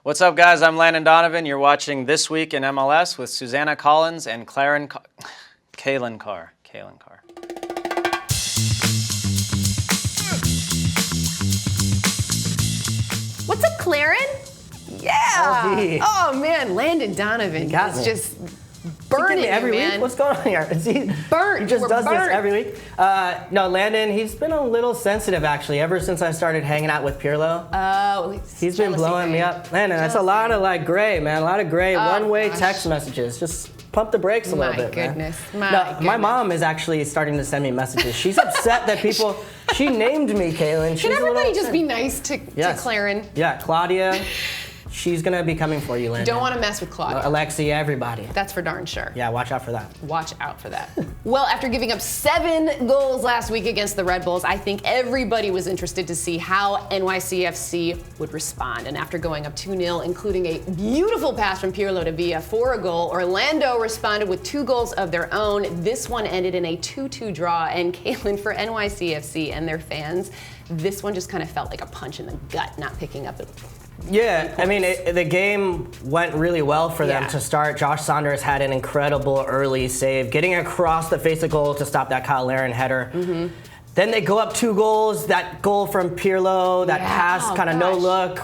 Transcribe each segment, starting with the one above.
What's up, guys? I'm Landon Donovan. You're watching This Week in MLS with Susannah Collins and Calen Carr. What's up, Claren? Yeah. Oh man, Landon Donovan is just burning every man. week. What's going on here? Is he burnt? He just does burnt. this every week. No, Landon. He's been a little sensitive actually ever since I started hanging out with Pirlo. Oh, he's been blowing me up. Landon, that's a lot of gray, man. A lot of gray one-way text messages. Just pump the brakes a little bit, man. My mom is actually starting to send me messages. She's upset that people. She named me Calen. Can everybody just be nice to Claren? Yeah, Claudia. She's going to be coming for you, Landon. Don't want to mess with Claudia. Alexi, everybody. That's for darn sure. Yeah, watch out for that. Watch out for that. Well, after giving up 7 goals last week against the Red Bulls, I think everybody was interested to see how NYCFC would respond. And after going up 2-0, including a beautiful pass from Pirlo to Villa for a goal, Orlando responded with 2 goals of their own. This one ended in a 2-2 draw. And Calen, for NYCFC and their fans, this one just kind of felt like a punch in the gut, not picking up the Yeah, I mean, the game went really well for them to start. Josh Saunders had an incredible early save, getting across the face of goal to stop that Kyle Larin header. Then they go up 2 goals. That goal from Pirlo, that pass, kind of no look.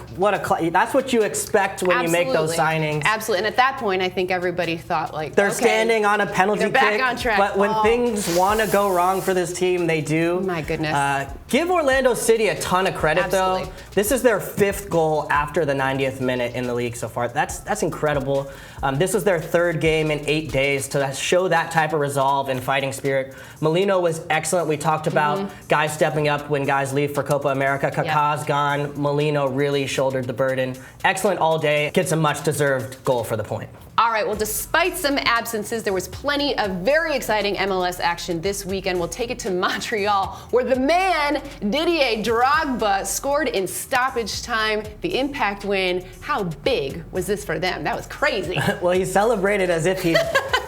That's what you expect when you make those signings. Absolutely. And at that point, I think everybody thought they're standing on a penalty kick. Back on track. But when things want to go wrong for this team, they do. My goodness. Give Orlando City a ton of credit, though. This is their 5th goal after the 90th minute in the league so far. That's incredible. This is their 3rd game in 8 days to show that type of resolve and fighting spirit. Molino was excellent. We talked about guys stepping up when guys leave for Copa America. Kaká's gone. Molino really shouldered the burden. Excellent all day. Gets a much-deserved goal for the point. All right, well, despite some absences, there was plenty of very exciting MLS action this weekend. We'll take it to Montreal, where the man, Didier Drogba, scored in stoppage time. The impact win. How big was this for them? That was crazy. Well, he celebrated as if he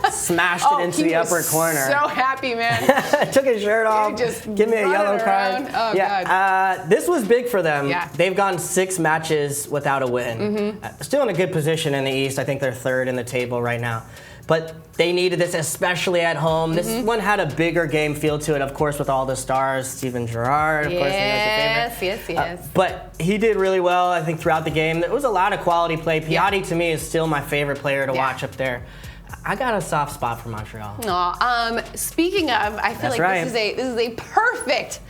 smashed it into the upper corner. So happy, man. Took his shirt off. Just give me a yellow card. Oh, God. This was big for them. Yeah. They've gone 6 matches without a win. Still in a good position in the East. I think they're 3rd in the table right now. But they needed this, especially at home. This one had a bigger game feel to it, of course, with all the stars. Steven Gerrard, of course, he knows your favorite. But he did really well, I think, throughout the game. There was a lot of quality play. Piatti, to me, is still my favorite player to watch up there. I got a soft spot for Montreal. Speaking of, I feel this is a perfect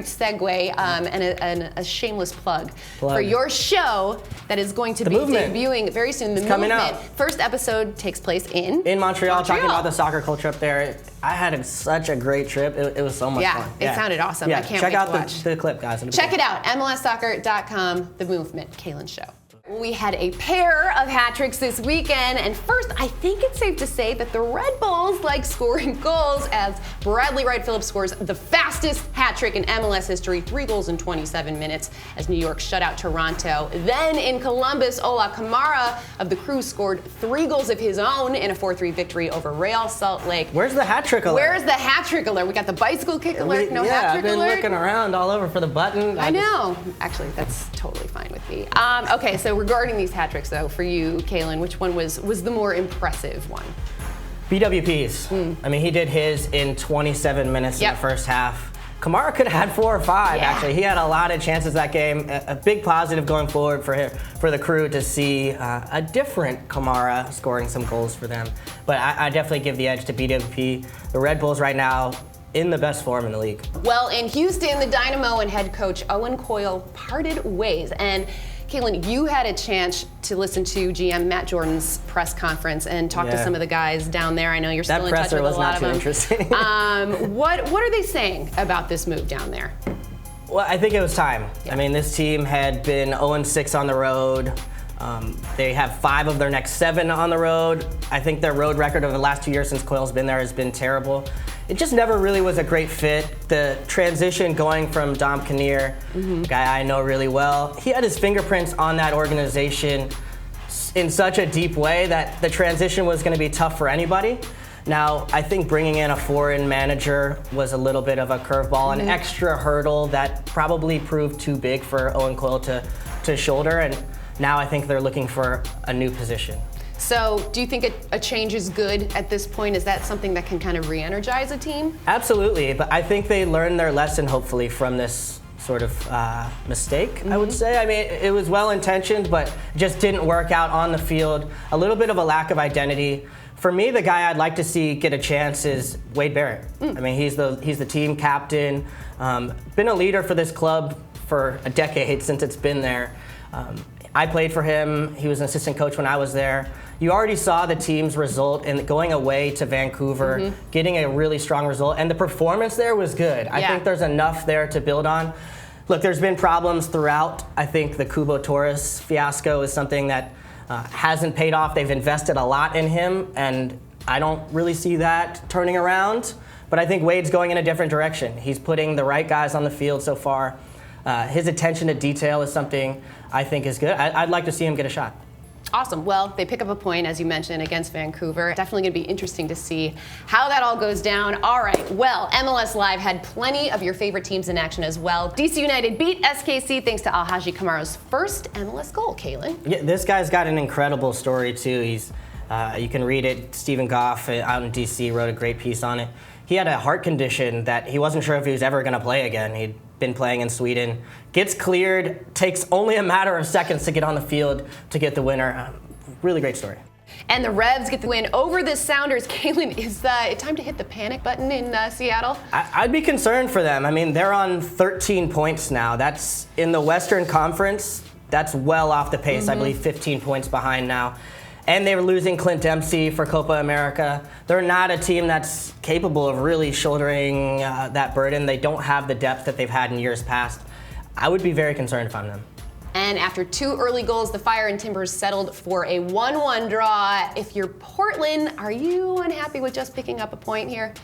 segue and a shameless plug for your show that is going to be debuting very soon. The Coming Movement. out. First episode takes place in Montreal, talking about the soccer culture up there. I had such a great trip. It was so much fun. It sounded awesome. I can't wait to watch. The clip, guys. Check it out, MLSsoccer.com, The Movement, Calen Show. We had a pair of hat tricks this weekend, and first, I think it's safe to say that the Red Bulls like scoring goals, as Bradley Wright Phillips scores the fastest hat trick in MLS history, 3 goals in 27 minutes, as New York shut out Toronto. Then in Columbus, Ola Kamara of the Crew scored 3 goals of his own in a 4-3 victory over Real Salt Lake. Where's the hat trick alert? Where's the hat trick alert? We got the bicycle kick alert, no hat trick alert. I've been looking around all over for the button. I know. Actually, that's totally fine with me. Okay, so regarding these hat tricks, though, for you, Calen, which one was the more impressive one? BWP's. I mean, he did his in 27 minutes in the first half. Kamara could have had 4 or 5, actually. He had a lot of chances that game. A big positive going forward for the Crew to see a different Kamara scoring some goals for them. But I definitely give the edge to BWP. The Red Bulls right now in the best form in the league. Well, in Houston, the Dynamo and head coach Owen Coyle parted ways. And Calen, you had a chance to listen to GM Matt Jordan's press conference and talk to some of the guys down there. I know you're still in touch with a lot of them. That presser was not too interesting. What are they saying about this move down there? Well, I think it was time. I mean, this team had been 0-6 on the road. They have 5 of their next 7 on the road. I think their road record over the last 2 years since Coyle's been there has been terrible. It just never really was a great fit. The transition going from Dom Kinnear, a guy I know really well, he had his fingerprints on that organization in such a deep way that the transition was going to be tough for anybody. Now, I think bringing in a foreign manager was a little bit of a curveball, an extra hurdle that probably proved too big for Owen Coyle to shoulder. And Now I think they're looking for a new position. So do you think a change is good at this point? Is that something that can kind of re-energize a team? Absolutely, but I think they learned their lesson, hopefully, from this sort of mistake, I would say. I mean, it was well-intentioned, but just didn't work out on the field. A little bit of a lack of identity. For me, the guy I'd like to see get a chance is Wade Barrett. I mean, he's the team captain, been a leader for this club for a decade since it's been there. I played for him. He was an assistant coach when I was there. You already saw the team's result in going away to Vancouver, getting a really strong result, and the performance there was good. I think there's enough there to build on. Look, there's been problems throughout. I think the Cubo Torres fiasco is something that hasn't paid off. They've invested a lot in him, and I don't really see that turning around. But I think Wade's going in a different direction. He's putting the right guys on the field so far. His attention to detail is something I think is good. I'd like to see him get a shot. Awesome. Well, they pick up a point, as you mentioned, against Vancouver. Definitely going to be interesting to see how that all goes down. All right. Well, MLS Live had plenty of your favorite teams in action as well. DC United beat SKC thanks to Alhaji Kamaro's first MLS goal, Calen. Yeah, this guy's got an incredible story, too. You can read it. Stephen Goff out in DC wrote a great piece on it. He had a heart condition that he wasn't sure if he was ever going to play again. He'd been playing in Sweden. Gets cleared, takes only a matter of seconds to get on the field to get the winner. Really great story. And the Revs get the win over the Sounders. Calen, is it time to hit the panic button in Seattle? I'd be concerned for them. I mean, they're on 13 points now. That's in the Western Conference. That's well off the pace. I believe 15 points behind now. And they were losing Clint Dempsey for Copa America. They're not a team that's capable of really shouldering that burden. They don't have the depth that they've had in years past. I would be very concerned if I'm them. And after 2 early goals, the Fire and Timbers settled for a 1-1 draw. If you're Portland, are you unhappy with just picking up a point here?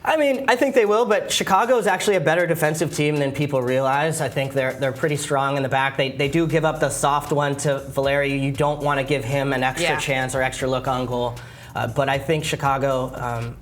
I mean, I think they will, but Chicago is actually a better defensive team than people realize. I think they're pretty strong in the back. They do give up the soft one to Valeri. You don't want to give him an extra chance or extra look on goal. But I think Chicago,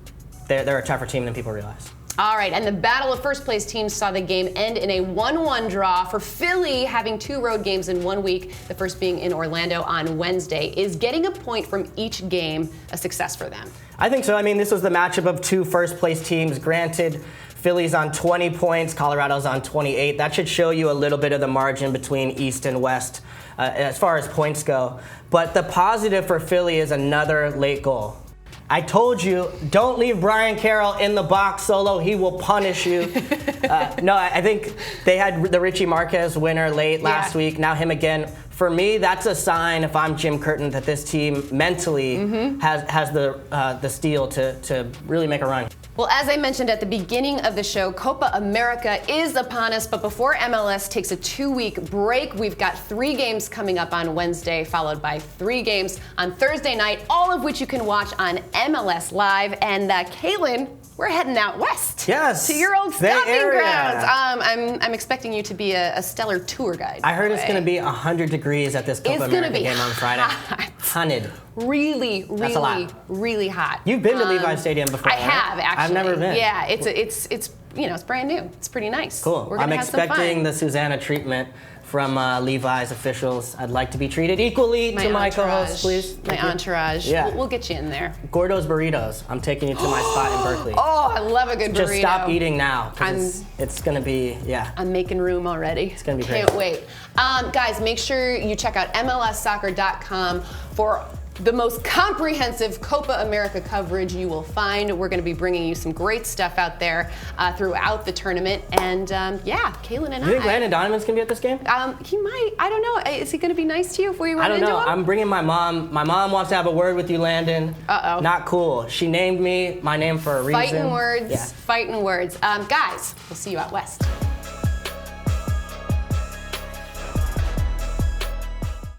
they're a tougher team than people realize. All right, and the battle of first place teams saw the game end in a 1-1 draw. For Philly, having 2 road games in 1 week, the first being in Orlando on Wednesday, is getting a point from each game a success for them? I think so. I mean, this was the matchup of 2 first-place teams. Granted, Philly's on 20 points, Colorado's on 28. That should show you a little bit of the margin between East and West as far as points go. But the positive for Philly is another late goal. I told you, don't leave Brian Carroll in the box solo. He will punish you. No, I think they had the Richie Marquez winner late last week. Now him again. For me, that's a sign, if I'm Jim Curtin, that this team mentally has the steel to really make a run. Well, as I mentioned at the beginning of the show, Copa America is upon us, but before MLS takes a 2-week break, we've got 3 games coming up on Wednesday, followed by 3 games on Thursday night, all of which you can watch on MLS Live. And Calen, we're heading out west. Yes. To your old stomping area. grounds. I'm expecting you to be a stellar tour guide. I heard it's going to be 100 degrees at this Copa America game on Friday. 100. Really, That's a lot. really hot. You've been to Levi Stadium before, I right? have, actually. I've never been. Yeah, it's brand new. It's pretty nice. Cool. We're I'm gonna have some expecting fun. the Susannah treatment from Levi's officials. I'd like to be treated equally to my co-host, please. My entourage. Yeah. We'll get you in there. Gordo's Burritos. I'm taking you to my spot in Berkeley. Oh, I love a good burrito. Just stop eating now, because it's going to be, I'm making room already. It's going to be Can't wait. Guys, make sure you check out MLSsoccer.com for the most comprehensive Copa America coverage you will find. We're going to be bringing you some great stuff out there throughout the tournament. And Calen and You think Landon Donovan's going to be at this game? He might. I don't know. Is he going to be nice to you if we run I don't into know. him? I'm bringing my mom. My mom wants to have a word with you, Landon. Uh-oh. Not cool. She named me my name for a reason. Fighting words. Yeah. Fighting words. Guys, we'll see you out west.